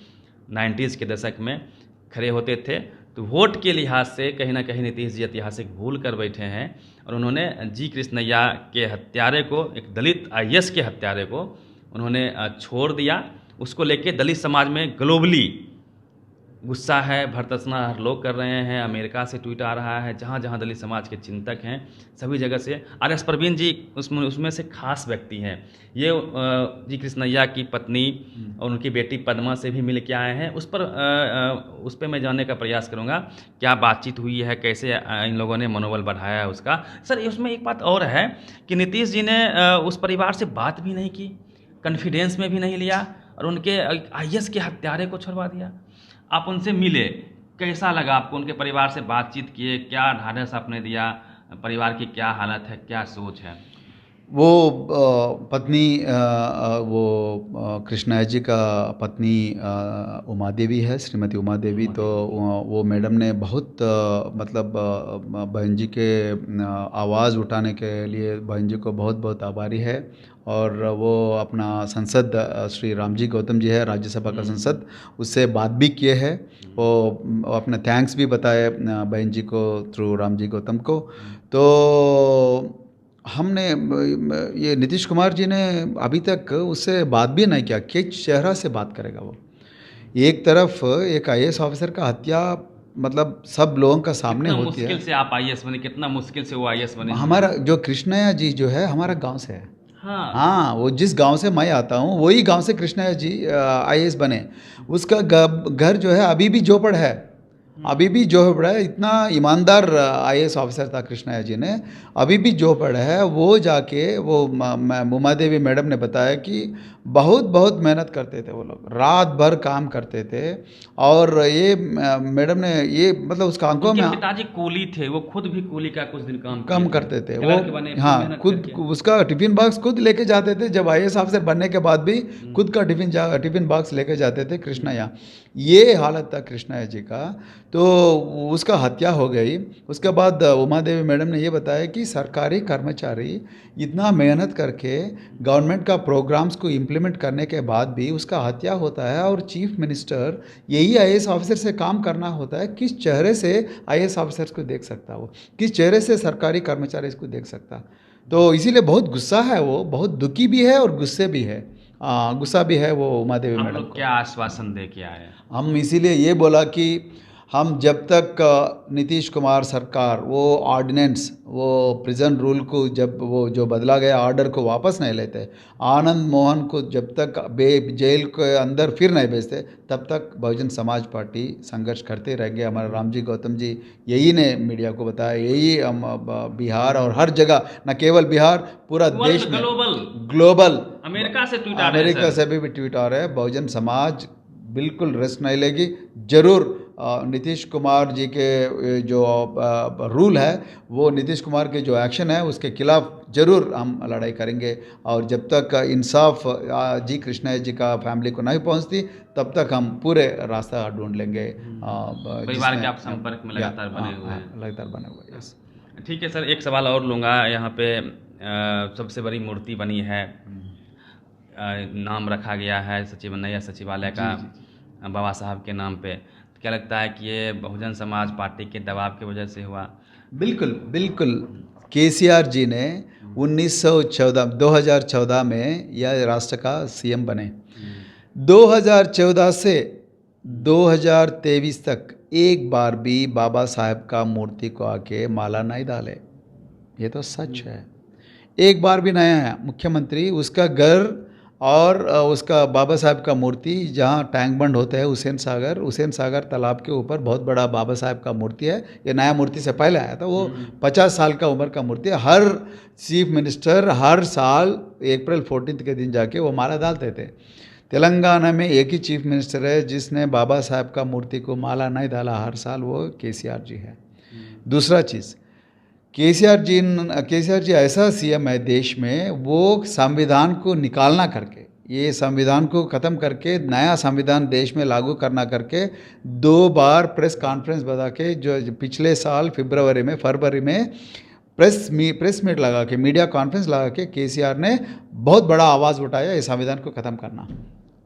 [SPEAKER 2] 90s के दशक में खड़े होते थे। तो वोट के लिहाज से कहीं ना कहीं नीतीश जी ऐतिहासिक भूल कर बैठे हैं और उन्होंने जी कृष्णैया के हत्यारे को, एक दलित IAS के हत्यारे को उन्होंने छोड़ दिया। उसको लेके दलित समाज में ग्लोबली गुस्सा है, भर्त्सना हर लोग कर रहे हैं, अमेरिका से ट्वीट आ रहा है, जहाँ जहाँ दलित समाज के चिंतक हैं सभी जगह से। RS प्रवीण जी उसमें से खास व्यक्ति हैं। ये जी कृष्णैया की पत्नी और उनकी बेटी पद्मा से भी मिल के आए हैं। उस पर मैं जानने का प्रयास करूँगा क्या बातचीत हुई है, कैसे इन लोगों ने मनोबल बढ़ाया है उसका। सर, उसमें एक बात और है कि नीतीश जी ने उस परिवार से बात भी नहीं की, कॉन्फिडेंस में भी नहीं लिया और उनके IAS के हत्यारे को छुड़वा दिया। आप उनसे मिले, कैसा लगा आपको? उनके परिवार से बातचीत किए, क्या ढाढ़स आपने दिया, परिवार की क्या हालत है, क्या सोच है?
[SPEAKER 1] वो पत्नी कृष्णा जी का पत्नी उमा देवी है, श्रीमती उमा देवी। तो वो मैडम ने बहुत मतलब बहन जी के आवाज़ उठाने के लिए बहन जी को बहुत बहुत आभारी है। और वो अपना संसद श्री रामजी गौतम जी है, राज्यसभा का सांसद, उससे बात भी किए हैं। वो अपना थैंक्स भी बताए बहन जी को थ्रू रामजी गौतम को। तो हमने ये नीतीश कुमार जी ने अभी तक उससे बात भी नहीं किया। किस चेहरा से बात करेगा वो? एक तरफ एक IAS ऑफिसर का हत्या मतलब सब लोगों का सामने होती है।
[SPEAKER 2] मुश्किल से आप IAS बने, कितना मुश्किल से वो IAS बने।
[SPEAKER 1] हमारा जो कृष्णैया जी जो है हमारा गांव से है।
[SPEAKER 2] हाँ,
[SPEAKER 1] वो जिस गांव से मैं आता हूँ वही गांव से कृष्णैया जी IAS बने। उसका घर जो है अभी भी जोपड़ है, अभी भी जोपड़ है। इतना ईमानदार IAS ऑफिसर था कृष्णैया जी ने, अभी भी जोपड़ है। वो जाके वो उमा देवी मैडम ने बताया कि बहुत मेहनत करते थे वो लोग, रात भर काम करते थे। और ये मैडम ने ये मतलब उसका आंखों में,
[SPEAKER 2] पिताजी कूली थे, वो खुद भी कूली का कुछ दिन काम
[SPEAKER 1] करते थे वो। हाँ, खुद उसका टिफिन बॉक्स खुद लेके जाते थे। जब IAS ऑफिसर बनने के बाद भी खुद का टिफिन बॉक्स लेके जाते थे कृष्णैया। ये हालत था कृष्णैया जी का। तो उसका हत्या हो गई। उसके बाद उमा देवी मैडम ने ये बताया कि सरकारी कर्मचारी इतना मेहनत करके गवर्नमेंट का प्रोग्राम्स को इम्प्लीमेंट करने के बाद भी उसका हत्या होता है। और चीफ मिनिस्टर यही IAS ऑफिसर से काम करना होता है। किस चेहरे से IAS ऑफिसर्स को देख सकता वो? किस चेहरे से सरकारी कर्मचारी इसको देख सकता? तो इसीलिए बहुत गुस्सा है वो, बहुत दुखी भी है और गुस्से भी है। गुस्सा भी है वो उमा देवी मैडम को।
[SPEAKER 2] क्या आश्वासन दे के आए?
[SPEAKER 1] हम इसीलिए ये बोला कि हम जब तक नीतीश कुमार सरकार वो ऑर्डिनेंस, वो प्रिजन रूल को जब वो जो बदला गया ऑर्डर को वापस नहीं लेते, आनंद मोहन को जब तक जेल के अंदर फिर नहीं भेजते, तब तक बहुजन समाज पार्टी संघर्ष करते रहेंगे। हमारे रामजी गौतम जी यही ने मीडिया को बताया, यही हम बिहार और हर जगह, न केवल बिहार, पूरा देश में ग्लोबल
[SPEAKER 2] अमेरिका से ट्वीट आ रहे हैं,
[SPEAKER 1] अमेरिका से भी ट्वीट आ रहे हैं। बहुजन समाज बिल्कुल रेस्ट नहीं लेगी। जरूर नीतीश कुमार जी के जो रूल है, वो नीतीश कुमार के जो एक्शन है उसके खिलाफ जरूर हम लड़ाई करेंगे। और जब तक इंसाफ जी कृष्णैया जी का फैमिली को नहीं पहुंचती, तब तक हम पूरे रास्ता ढूंढ लेंगे।
[SPEAKER 2] परिवार के आप संपर्क में लगातार बने हुए हैं?
[SPEAKER 1] लगातार बने हुए हैं।
[SPEAKER 2] ठीक है सर, एक सवाल और लूँगा। यहाँ पे सबसे बड़ी मूर्ति बनी है, नाम रखा गया है नया सचिवालय का बाबा साहब के नाम पे। क्या लगता है कि ये बहुजन समाज पार्टी के दबाव की वजह से हुआ?
[SPEAKER 1] बिल्कुल KCR जी ने 2014 में यह राष्ट्र का CM बने। 2014 से 2023 तक एक बार भी बाबा साहब का मूर्ति को आके माला नहीं डाले। ये तो सच है, एक बार भी नहीं आया मुख्यमंत्री। उसका घर और उसका बाबा साहब का मूर्ति जहाँ टैंक बंड होता है हुसैन सागर तालाब के ऊपर बहुत बड़ा बाबा साहब का मूर्ति है। ये नया मूर्ति से पहले आया था, वो 50 साल का उम्र का मूर्ति है। हर चीफ मिनिस्टर हर साल अप्रैल 14 के दिन जाके वो माला डालते थे। तेलंगाना में एक ही चीफ मिनिस्टर है जिसने बाबा साहब का मूर्ति को माला नहीं डाला हर साल, वो KCR जी है। दूसरा चीज़, केसीआर जी ऐसा सीएम है देश में, वो संविधान को निकालना करके, ये संविधान को ख़त्म करके नया संविधान देश में लागू करना करके 2 बार प्रेस कॉन्फ्रेंस बता के, जो पिछले साल फरवरी में प्रेस मीट लगा के, मीडिया कॉन्फ्रेंस लगा के केसीआर ने बहुत बड़ा आवाज़ उठाया ये संविधान को ख़त्म करना।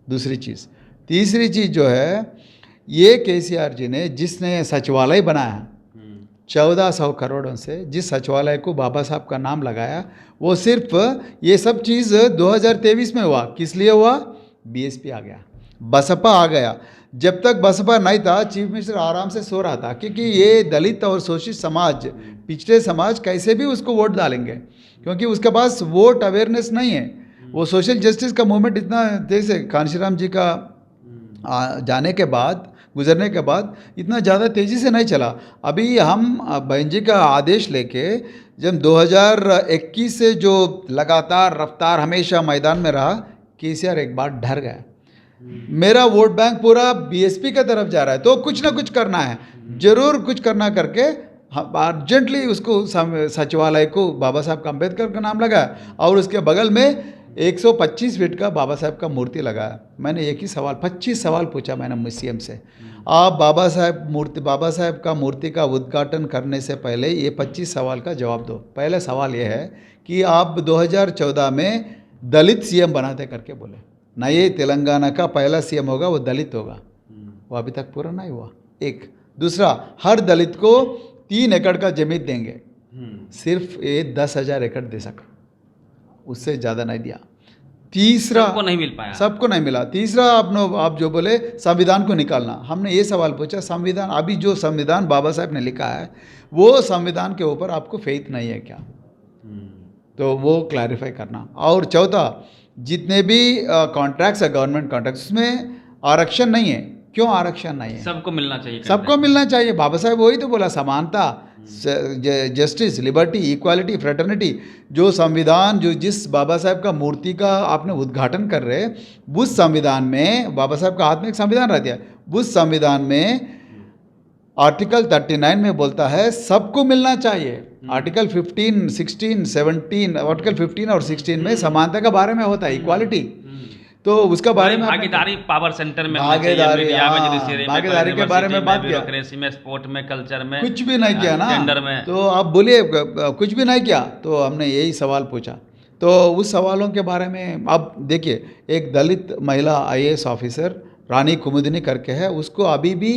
[SPEAKER 1] दूसरी चीज़, तीसरी चीज़ जो है, ये केसीआर जी ने जिसने सचिवालय बनाया 1400 करोड़ों से, जिस सचिवालय को बाबा साहब का नाम लगाया, वो सिर्फ ये सब चीज़ 2023 में हुआ। किस लिए हुआ? बीएसपी आ गया, बसपा आ गया। जब तक बसपा नहीं था, चीफ मिनिस्टर आराम से सो रहा था, क्योंकि ये दलित और शोषित समाज, पिछड़े समाज कैसे भी उसको वोट डालेंगे, क्योंकि उसके पास वोट अवेयरनेस नहीं है। वो सोशल जस्टिस का मूवमेंट इतना जैसे कांशीराम जी का जाने के बाद, गुजरने के बाद इतना ज़्यादा तेज़ी से नहीं चला। अभी हम बहन जी का आदेश लेके, जब 2021 से जो लगातार रफ्तार हमेशा मैदान में रहा, केसीआर एक बार डर गया, मेरा वोट बैंक पूरा बीएसपी की तरफ जा रहा है, तो कुछ ना कुछ करना है, जरूर कुछ करना करके अर्जेंटली उसको सचिवालय को बाबा साहब का अम्बेडकर का नाम लगाया, और उसके बगल में 125 फीट का बाबा साहब का मूर्ति लगाया। मैंने एक ही सवाल, 25 सवाल पूछा मैंने सीएम से, आप बाबा साहब का मूर्ति का उद्घाटन करने से पहले ये 25 सवाल का जवाब दो। पहला सवाल ये है कि आप 2014 में दलित सीएम बनाते करके बोले, नए तेलंगाना का पहला सीएम होगा वो दलित होगा, वो अभी तक पूरा नहीं हुआ। एक दूसरा, हर दलित को 3 एकड़ का जमीन देंगे, सिर्फ ये 10,000 एकड़ दे सका, उससे ज़्यादा नहीं दिया। तीसरा,
[SPEAKER 2] सबको नहीं मिल पाया,
[SPEAKER 1] सबको नहीं मिला। तीसरा, आप जो बोले संविधान को निकालना, हमने ये सवाल पूछा, संविधान, अभी जो संविधान बाबा साहब ने लिखा है, वो संविधान के ऊपर आपको फेथ नहीं है क्या? तो वो क्लैरिफाई करना। और चौथा, जितने भी कॉन्ट्रैक्ट्स है, गवर्नमेंट कॉन्ट्रैक्ट्स, उसमें आरक्षण नहीं है, क्यों आरक्षण नहीं है?
[SPEAKER 2] सबको मिलना चाहिए,
[SPEAKER 1] सबको मिलना चाहिए। बाबा साहब वही तो बोला, समानता, जस्टिस, लिबर्टी, इक्वालिटी, फ्रेटर्निटी। जो संविधान, जो जिस बाबा साहब का मूर्ति का आपने उद्घाटन कर रहे, उस संविधान में, बाबा साहब का हाथ में एक संविधान रहता है, उस संविधान में आर्टिकल 39 में बोलता है सबको मिलना चाहिए। आर्टिकल 15, 16, 17, आर्टिकल 15 और 16 में समानता के बारे में होता है, इक्वालिटी। तो उसका बारे में
[SPEAKER 2] भागीदारी पावर सेंटर में,
[SPEAKER 1] भागीदारी के बारे में बात किया,
[SPEAKER 2] ब्यूरोक्रेसी में, स्पोर्ट में, कल्चर में,
[SPEAKER 1] कुछ भी नहीं किया ना,
[SPEAKER 2] टेंडर में।
[SPEAKER 1] तो आप बोलिए कुछ भी नहीं किया, तो हमने यही सवाल पूछा। तो उस सवालों के बारे में अब देखिए, एक दलित महिला IAS ऑफिसर रानी कुमुदिनी करके है, उसको अभी भी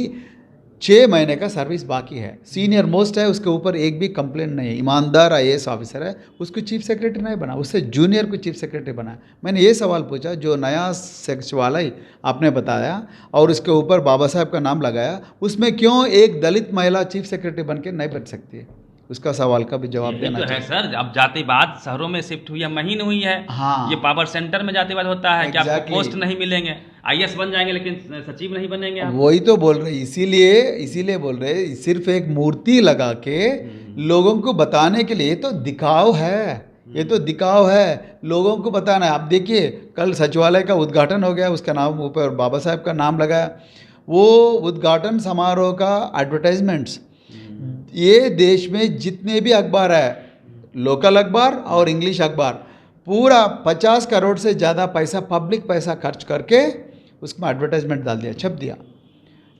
[SPEAKER 1] 6 महीने का सर्विस बाकी है, सीनियर मोस्ट है, उसके ऊपर एक भी कंप्लेंट नहीं है, ईमानदार IAS ऑफिसर है, उसको चीफ सेक्रेटरी नहीं बना, उससे जूनियर को चीफ सेक्रेटरी बनाया। मैंने ये सवाल पूछा, जो नया सचिवालय आपने बताया और उसके ऊपर बाबा साहब का नाम लगाया, उसमें क्यों एक दलित महिला चीफ सेक्रेटरी बन के नहीं बन सकती है? उसका सवाल का भी जवाब देना
[SPEAKER 2] तो है सर। अब जातिवाद शहरों में शिफ्ट हुई है, महीन हुई है।
[SPEAKER 1] हाँ,
[SPEAKER 2] ये पावर सेंटर में जातिवाद होता है कि आपको पोस्ट नहीं मिलेंगे, IAS बन जाएंगे लेकिन सचिव नहीं बनेंगे आप।
[SPEAKER 1] वही तो बोल रहे, इसीलिए बोल रहे, सिर्फ एक मूर्ति लगा के लोगों को बताने के लिए, ये तो दिखाव है, लोगों को बताना है। आप देखिए, कल सचिवालय का उद्घाटन हो गया, उसका नाम ऊपर बाबा साहब का नाम लगाया, वो उद्घाटन समारोह का एडवर्टाइजमेंट्स, ये देश में जितने भी अखबार है, लोकल अखबार और इंग्लिश अखबार, पूरा 50 करोड़ से ज़्यादा पैसा, पब्लिक पैसा खर्च करके उसमें एडवर्टाइजमेंट डाल दिया, छप दिया।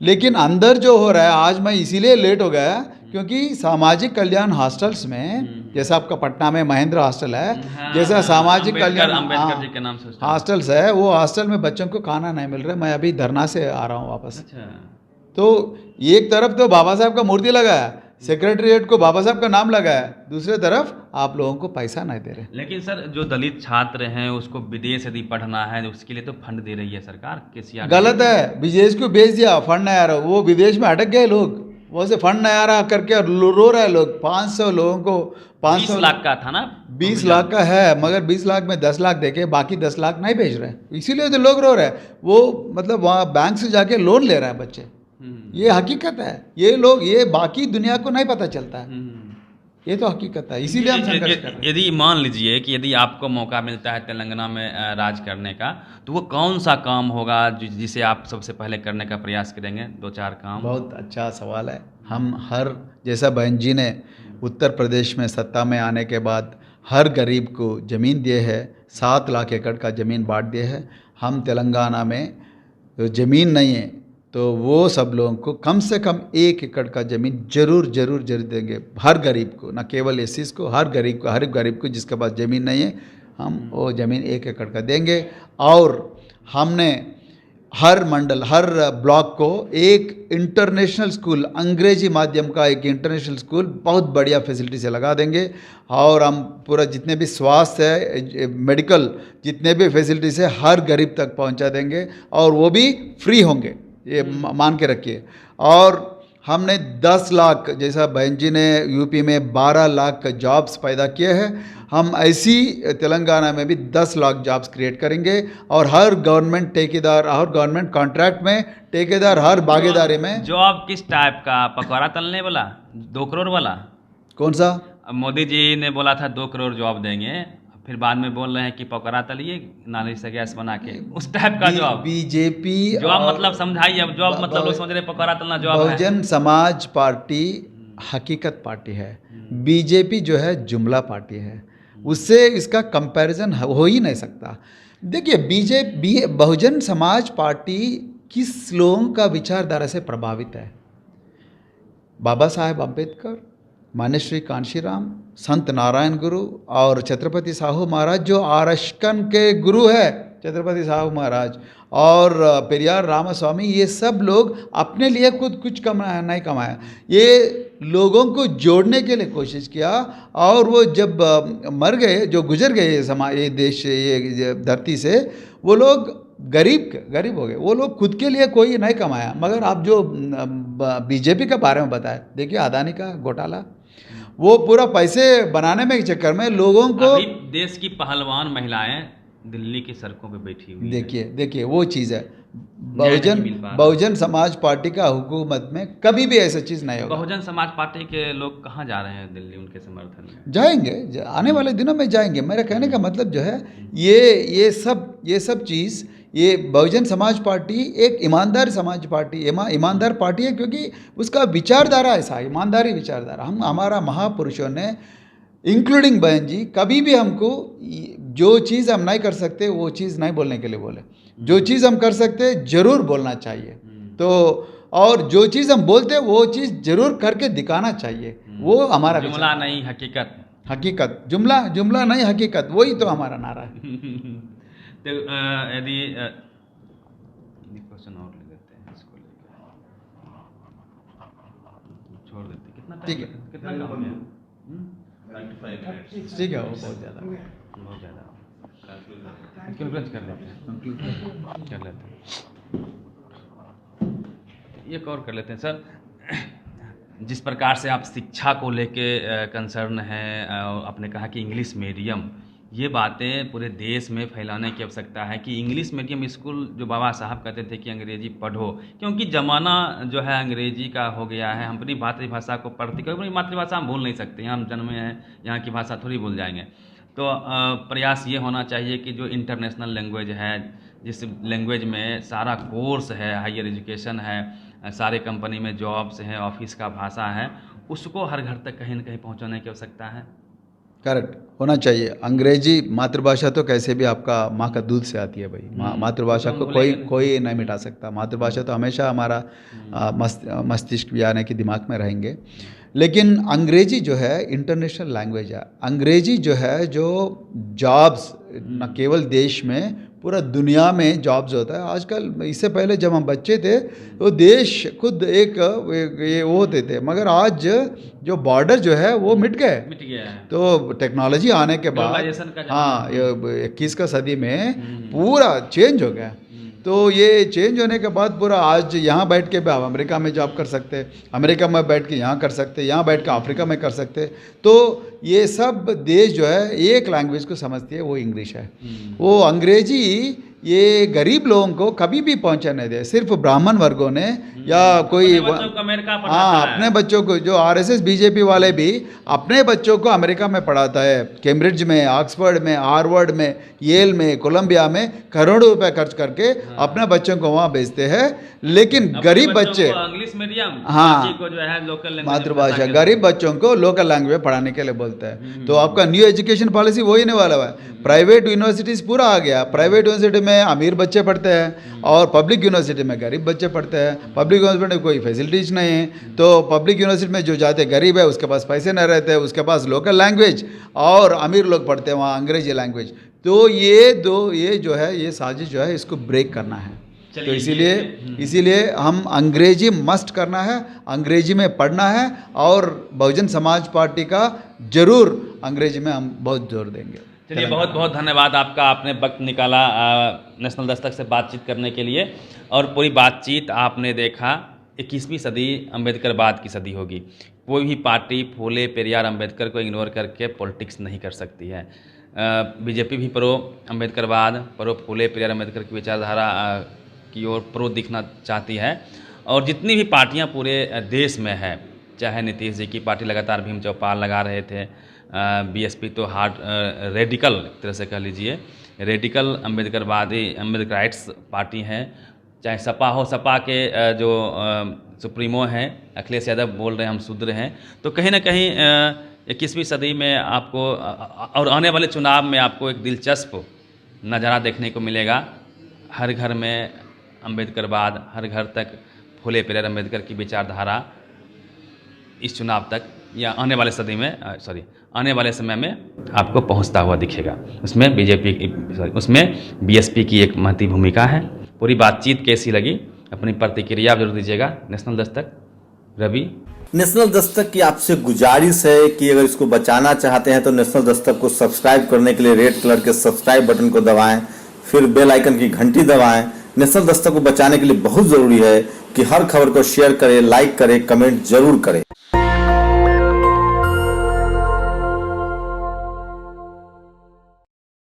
[SPEAKER 1] लेकिन अंदर जो हो रहा है, आज मैं इसीलिए लेट हो गया क्योंकि सामाजिक कल्याण हॉस्टल्स में, जैसा आपका पटना में महेंद्र हॉस्टल है, जैसा सामाजिक कल्याण
[SPEAKER 2] अम्बेडकर जी के नाम से
[SPEAKER 1] हॉस्टल्स है, वो हॉस्टल में बच्चों को खाना नहीं मिल रहा। मैं अभी धरना से आ रहा हूँ वापस। तो एक तरफ तो बाबा साहब का मूर्ति लगाया, सेक्रेटरीट को बाबा साहब का नाम लगाया, दूसरे तरफ आप लोगों को पैसा नहीं दे रहे।
[SPEAKER 2] लेकिन सर, जो दलित छात्र हैं उसको विदेश यदि पढ़ना है, उसके लिए तो फंड दे रही है सरकार। केसीआर
[SPEAKER 1] गलत है, विदेश को भेज दिया, फंड नहीं आ रहा, वो विदेश में अटक गए लोग, वो से फंड नहीं आ रहा करके रो रहे लोग। 500 लोगों को
[SPEAKER 2] 20 लाख का था ना,
[SPEAKER 1] 20 लाख का है, मगर 20 लाख में 10 लाख देके बाकी 10 लाख नहीं भेज रहे, इसीलिए तो लोग रो रहे हैं। वो मतलब वहाँ बैंक से जाके लोन ले रहे हैं बच्चे, ये हकीकत है। ये लोग, ये बाकी दुनिया को नहीं पता चलता है, ये तो हकीकत है, इसीलिए हम संघर्ष कर रहे हैं।
[SPEAKER 2] यदि मान लीजिए कि यदि आपको मौका मिलता है तेलंगाना में राज करने का, तो वो कौन सा काम होगा जिसे आप सबसे पहले करने का प्रयास करेंगे? 2-4 काम।
[SPEAKER 1] बहुत अच्छा सवाल है। हम हर, जैसा बहन जी ने उत्तर प्रदेश में सत्ता में आने के बाद हर गरीब को ज़मीन दिए है, 7 लाख एकड़ का ज़मीन बांट दिए है। हम तेलंगाना में तो ज़मीन नहीं है तो वो सब लोगों को कम से कम 1 एकड़ का ज़मीन जरूर जरूर जरूर देंगे, हर गरीब को, ना केवल एससीज को, हर गरीब को जिसके पास ज़मीन नहीं है हम वो ज़मीन 1 एकड़ का देंगे। और हमने हर मंडल, हर ब्लॉक को एक इंटरनेशनल स्कूल, अंग्रेजी माध्यम का एक इंटरनेशनल स्कूल बहुत बढ़िया फैसिलिटी से लगा देंगे। और हम पूरा जितने भी स्वास्थ्य है, मेडिकल जितने भी फैसिलिटीज है हर गरीब तक पहुंचा देंगे और वो भी फ्री होंगे, ये मान के रखिए। और हमने 10 लाख, जैसा बहन जी ने यूपी में 12 लाख जॉब्स पैदा किए हैं, हम ऐसी तेलंगाना में भी 10 लाख जॉब्स क्रिएट करेंगे। और हर गवर्नमेंट ठेकेदार, हर गवर्नमेंट कॉन्ट्रैक्ट में ठेकेदार, हर भागीदारी में।
[SPEAKER 2] जॉब किस टाइप का? पकौड़ा तलने वाला, 2 करोड़ वाला?
[SPEAKER 1] कौन सा?
[SPEAKER 2] अब मोदी जी ने बोला था 2 करोड़ जॉब देंगे, फिर बाद में बोल रहे हैं कि पकौड़ा तलिए नाली से गैस बना के, उस टाइप का जॉब।
[SPEAKER 1] बीजेपी
[SPEAKER 2] जॉब मतलब समझाइए, अब जॉब मतलब लोग समझ रहे पकौड़ा तलना जॉब है।
[SPEAKER 1] बहुजन समाज पार्टी हकीकत पार्टी है, बीजेपी जो है जुमला पार्टी है, उससे इसका कंपैरिजन हो ही नहीं सकता। देखिए बीजेपी, बहुजन समाज पार्टी किस लोगों का विचारधारा से प्रभावित है? बाबा साहेब अम्बेडकर, मान्यश्री कांशीराम, संत नारायण गुरु और छत्रपति साहू महाराज, जो आरक्षण के गुरु है छत्रपति साहू महाराज, और पेरियार रामास्वामी, ये सब लोग अपने लिए खुद कुछ नहीं कमाया, ये लोगों को जोड़ने के लिए कोशिश किया। और वो जब मर गए, जो गुजर गए समाज, ये देश, ये धरती से, वो लोग गरीब हो गए। वो लोग खुद के लिए कोई नहीं कमाया। मगर आप जो बीजेपी के बारे में बताए, देखिए अदानी का घोटाला, वो पूरा पैसे बनाने में के चक्कर में लोगों को,
[SPEAKER 2] अभी देश की पहलवान महिलाएं दिल्ली की सड़कों पे बैठी हुई
[SPEAKER 1] देखिए वो चीज़ है। बहुजन समाज पार्टी का हुकूमत में कभी भी ऐसा चीज़ नहीं होगा।
[SPEAKER 2] बहुजन समाज पार्टी के लोग कहाँ जा रहे हैं दिल्ली उनके समर्थन में?
[SPEAKER 1] जाएंगे, आने वाले दिनों में जाएंगे। मेरा कहने का मतलब जो है, ये सब चीज़, ये बहुजन समाज पार्टी एक ईमानदार समाज पार्टी, ईमानदार पार्टी है, क्योंकि उसका विचारधारा ऐसा, ईमानदारी विचारधारा। हमारा महापुरुषों ने, इंक्लूडिंग बहन जी, कभी भी हमको जो चीज़ हम नहीं कर सकते वो चीज़ नहीं बोलने के लिए बोले, जो चीज़ हम कर सकते जरूर बोलना चाहिए। तो और जो चीज़ हम बोलते वो चीज़ जरूर करके दिखाना चाहिए, वो हमारा
[SPEAKER 2] जुमला नहीं हकीकत,
[SPEAKER 1] जुमला नहीं हकीकत, वही तो हमारा नारा है।
[SPEAKER 2] तो यदि क्वेश्चन और ले लेते हैं, इसको लेकर छोड़ देते हैं। कितना
[SPEAKER 1] ठीक है,
[SPEAKER 2] कितना काम है?
[SPEAKER 1] ठीक है, वो बहुत ज़्यादा
[SPEAKER 2] कंक्लूड कर लेते हैं। एक और कर लेते हैं सर। जिस प्रकार से आप शिक्षा को लेके कंसर्न हैं, आपने कहा कि इंग्लिश मीडियम, ये बातें पूरे देश में फैलाने की आवश्यकता है कि इंग्लिश मीडियम स्कूल, जो बाबा साहब कहते थे कि अंग्रेजी पढ़ो, क्योंकि ज़माना जो है अंग्रेजी का हो गया है। हम अपनी मातृभाषा को पढ़ते, क्योंकि अपनी मातृभाषा हम भूल नहीं सकते, यहाँ हम जन्मे हैं, यहाँ की भाषा थोड़ी भूल जाएंगे। तो प्रयास ये होना चाहिए कि जो इंटरनेशनल लैंग्वेज है, जिस लैंग्वेज में सारा कोर्स है, हायर एजुकेशन है, सारे कंपनी में जॉब्स हैं, ऑफिस का भाषा है, उसको हर घर तक कहीं न कहीं पहुँचाने की आवश्यकता है।
[SPEAKER 1] करेक्ट होना चाहिए। अंग्रेजी मातृभाषा तो कैसे भी आपका माँ का दूध से आती है भाई। मातृभाषा को कोई नहीं मिटा सकता। मातृभाषा तो हमेशा हमारा मस्तिष्क भी आने के दिमाग में रहेंगे। लेकिन अंग्रेजी जो है इंटरनेशनल लैंग्वेज है। अंग्रेजी जो है, जो जॉब्स न केवल देश में, पूरा दुनिया में जॉब्स होता है आजकल। इससे पहले जब हम बच्चे थे तो देश खुद एक ये वो होते थे, मगर आज जो बॉर्डर जो है वो मिट गया
[SPEAKER 2] है।
[SPEAKER 1] तो टेक्नोलॉजी आने के बाद, हाँ, 21वीं सदी में पूरा चेंज हो गया। तो ये चेंज होने के बाद पूरा आज यहाँ बैठ के भी आप अमेरिका में जॉब कर सकते हैं, अमेरिका में बैठ के यहाँ कर सकते हैं, यहाँ बैठ के अफ्रीका में कर सकते हैं। तो ये सब देश जो है एक लैंग्वेज को समझती है, वो इंग्लिश है। वो अंग्रेजी ये गरीब लोगों को कभी भी पहुंचा नहीं दे, सिर्फ ब्राह्मण वर्गों ने या कोई अपने बच्चों को, जो आरएसएस बीजेपी वाले भी अपने बच्चों को अमेरिका में पढ़ाता है, कैम्ब्रिज में, ऑक्सफोर्ड में, हार्वर्ड में, येल में, कोलंबिया में करोड़ों रुपए खर्च करके अपने बच्चों को वहाँ भेजते हैं। लेकिन गरीब बच्चे
[SPEAKER 2] इंग्लिश मीडियम, को जो है लोकल
[SPEAKER 1] मातृभाषा, गरीब बच्चों को लोकल लैंग्वेज पढ़ाने के लिए बोलते हैं। तो आपका न्यू एजुकेशन पॉलिसी वही होने वाला है। प्राइवेट यूनिवर्सिटीज़ पूरा आ गया। प्राइवेट यूनिवर्सिटी में अमीर बच्चे पढ़ते हैं और पब्लिक यूनिवर्सिटी में गरीब बच्चे पढ़ते हैं। पब्लिक यूनिवर्सिटी में कोई फैसिलिटीज नहीं है, तो पब्लिक यूनिवर्सिटी में जो जाते गरीब है उसके पास पैसे नहीं रहते, उसके पास लोकल लैंग्वेज, और अमीर लोग पढ़ते हैं वहाँ अंग्रेजी लैंग्वेज। तो ये जो है ये साजिश जो है इसको ब्रेक करना है। तो इसीलिए हम अंग्रेजी मस्ट करना है, अंग्रेजी में पढ़ना है, और बहुजन समाज पार्टी का जरूर अंग्रेजी में हम बहुत जोर देंगे।
[SPEAKER 2] चलिए, बहुत बहुत धन्यवाद आपका, आपने वक्त निकाला नेशनल दस्तक से बातचीत करने के लिए। और पूरी बातचीत आपने देखा, 21वीं सदी अम्बेडकरवाद की सदी होगी। कोई भी पार्टी फूले पेरियार अम्बेडकर को इग्नोर करके पॉलिटिक्स नहीं कर सकती है। बीजेपी भी प्रो अम्बेडकरवाद, प्रो फूले पेरियार अम्बेडकर की विचारधारा की ओर प्रो दिखना चाहती है। और जितनी भी पार्टियां पूरे देश में है, चाहे नीतीश जी की पार्टी लगातार भीम चौपाल लगा रहे थे, बीएसपी तो हार्ड रेडिकल एक तरह से कह लीजिए, रेडिकल अम्बेडकरवादी अम्बेडकराइट्स पार्टी है, चाहे सपा हो, सपा के जो सुप्रीमो हैं अखिलेश यादव बोल रहे हैं हम शूद्र हैं। तो कहीं ना कहीं 21वीं सदी में आपको और आने वाले चुनाव में आपको एक दिलचस्प नज़ारा देखने को मिलेगा। हर घर में अम्बेडकरवाद, हर घर तक फूले पेरियार अम्बेडकर की विचारधारा इस चुनाव तक या आने वाले सदी में आने वाले समय में आपको पहुंचता हुआ दिखेगा। उसमें बीएसपी की एक महती भूमिका है। पूरी बातचीत कैसी लगी, अपनी प्रतिक्रिया जरूर दीजिएगा। नेशनल दस्तक, रवि।
[SPEAKER 3] नेशनल दस्तक की आपसे गुजारिश है कि अगर इसको बचाना चाहते हैं तो नेशनल दस्तक को सब्सक्राइब करने के लिए रेड कलर के सब्सक्राइब बटन को दबाएं, फिर बेल आइकन की घंटी दबाएं। नेशनल दस्तक को बचाने के लिए बहुत जरूरी है कि हर खबर को शेयर करें, लाइक करें, कमेंट जरूर करें।